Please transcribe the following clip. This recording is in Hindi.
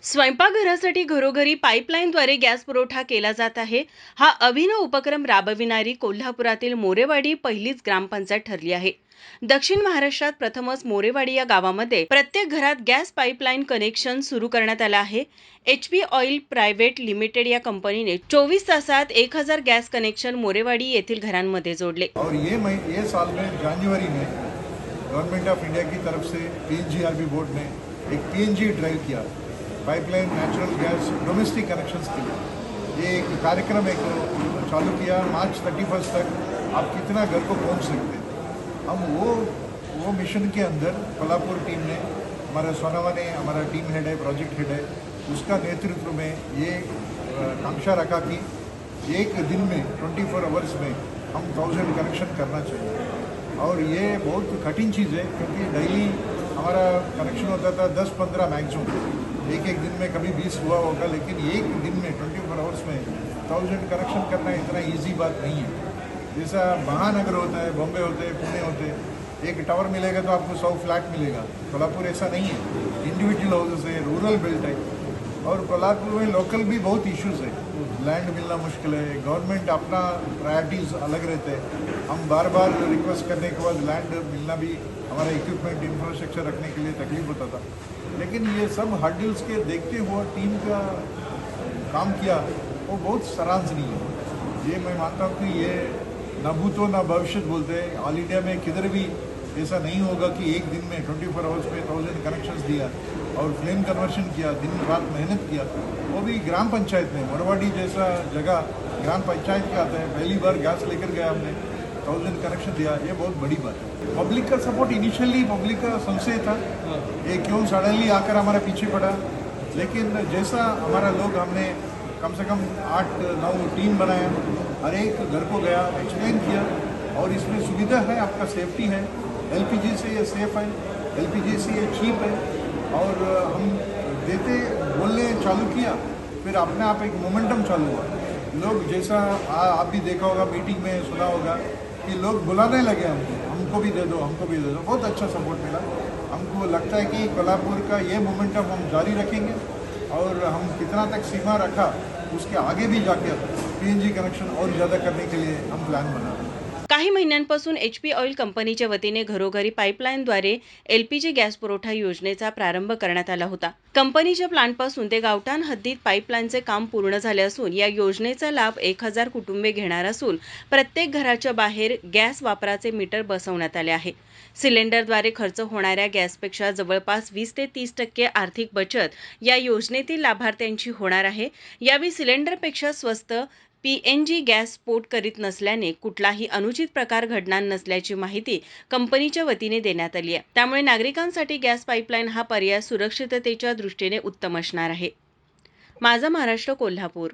स्वयंपाकघरासाठी घरोघरी पाईपलाईनद्वारे गॅस पुरवठा केला जात आहे. हा अभिनव उपक्रम राबविणारी कोल्हापुरातील मोरेवाडी पहिलीच ग्रामपंचायत ठरली आहे. दक्षिण महाराष्ट्रात प्रथमच मोरेवाडी या गावामध्ये प्रत्येक घरात गॅस पाईपलाईन कनेक्शन सुरू करण्यात आलं आहे. HP ऑइल प्रायव्हेट लिमिटेड या कंपनीने 24 तासात 1000 गॅस कनेक्शन मोरेवाडी येथील घरांमध्ये जोडले. और ये साल में जनवरी में गवर्नमेंट ऑफ इंडिया की तरफ से PNGRB बोर्ड ने एक PNG ड्राइव किया, pipeline natural gas domestic connections के लिए। ये एक कार्यक्रम एक चालू किया। मार्च 31 तक आप कितना घर को पहुंच सकते हैं। हम वो मिशन के अंदर कोल्हापुर टीम ने, हमारा सोनावा ने, हमारा टीम हेड है, प्रोजेक्ट हेड है, उसका नेतृत्व में ये कांक्षा रखा कि एक दिन में 24 आवर्स में हम 1000 कनेक्शन करना चाहिए। और ये बहुत कठिन चीज़ है, क्योंकि डेली हमारा कनेक्शन होता था 10-15 मैक्सिमम, एक दिन में कभी 20 हुआ होगा, लेकिन एक दिन में 24 आवर्स में 1000 कनेक्शन करना इतना ईजी बात नहीं है। जैसा महानगर होता है, बॉम्बे होते हैं, पुणे होते हैं, एक टावर मिलेगा तो आपको 100 फ्लैट मिलेगा। कोल्हापुर ऐसा नहीं है, इंडिविजुअल हाउसेस है, रूरल बेल्ट है। और कोल्हापुर में लोकल भी बहुत इश्यूज है, लैंड मिलना मुश्किल है, गवर्नमेंट अपना प्रायोरिटीज़ अलग रहते हैं। हम बार बार रिक्वेस्ट करने के बाद लैंड मिलना भी हमारा इक्विपमेंट इंफ्रास्ट्रक्चर रखने के लिए तकलीफ होता था। लेकिन ये सब हर्डल्स के देखते हुए टीम का काम किया, वो बहुत सराहनीय है। ये मैं मानता हूँ कि ये न भूतो न भविष्य बोलते हैं, ऑल इंडिया में किधर भी ऐसा नहीं होगा कि एक दिन में 24 आवर्स में 1000 कनेक्शंस दिया और फ्लेम कन्वर्शन किया, दिन रात मेहनत किया, वो भी ग्राम पंचायत में। मोरवाड़ी जैसा जगह ग्राम पंचायत का आता है, पहली बार गैस लेकर गया हमने, 1000 कनेक्शन दिया, ये बहुत बड़ी बात है। पब्लिक का सपोर्ट इनिशियली पब्लिक का संशय था, ये क्यों सडनली आकर हमारा पीछे पड़ा। लेकिन जैसा हमारा लोग, हमने कम से कम 8-9 टीम बनाया, हर एक घर को गया, एक्सप्लेन किया, और इसमें सुविधा है, आपका सेफ्टी है, LPG से ये सेफ है, LPG से ये चीप है। और हम देते बोलने चालू किया, फिर अपने आप एक मोमेंटम चालू हुआ। लोग जैसा आप भी देखा होगा, मीटिंग में सुना होगा कि लोग बुलाने लगे हमको भी दे दो, हमको भी दे दो। बहुत अच्छा सपोर्ट मिला। हमको लगता है कि कोल्हापुर का ये मोमेंटम हम जारी रखेंगे, और हम कितना तक सीमा रखा उसके आगे भी जाके PNG कनेक्शन और ज़्यादा करने के लिए हम प्लान बना रहे हैं। काही महिन्यांपासून HP ऑइल कंपनीच्या वतीने घरोघरी पाईपलाईनद्वारे LPG गॅस पुरवठा योजनेचा प्रारंभ करण्यात आला होता. कंपनीच्या प्लांटपासून ते गावठाण हद्दीत पाईपलाईनचे काम पूर्ण झाले असून या योजनेचा लाभ 1000 कुटुंबे घेणार असून प्रत्येक घराच्या बाहेर गॅस वापराचे मीटर बसवण्यात आले आहे. सिलेंडरद्वारे खर्च होणाऱ्या गॅसपेक्षा जवळपास 20 ते 30% आर्थिक बचत या योजनेतील लाभार्थ्यांची होणार आहे. यावेळी सिलेंडरपेक्षा स्वस्त PNG गॅस स्फोट करीत नसल्याने कुठलाही अनुचित प्रकार घडणार नसल्याची माहिती कंपनीच्या वतीने देण्यात आली आहे. त्यामुळे नागरिकांसाठी गॅस पाईपलाईन हा पर्याय सुरक्षिततेच्या दृष्टीने उत्तम असणार आहे. माझा महाराष्ट्र, कोल्हापूर.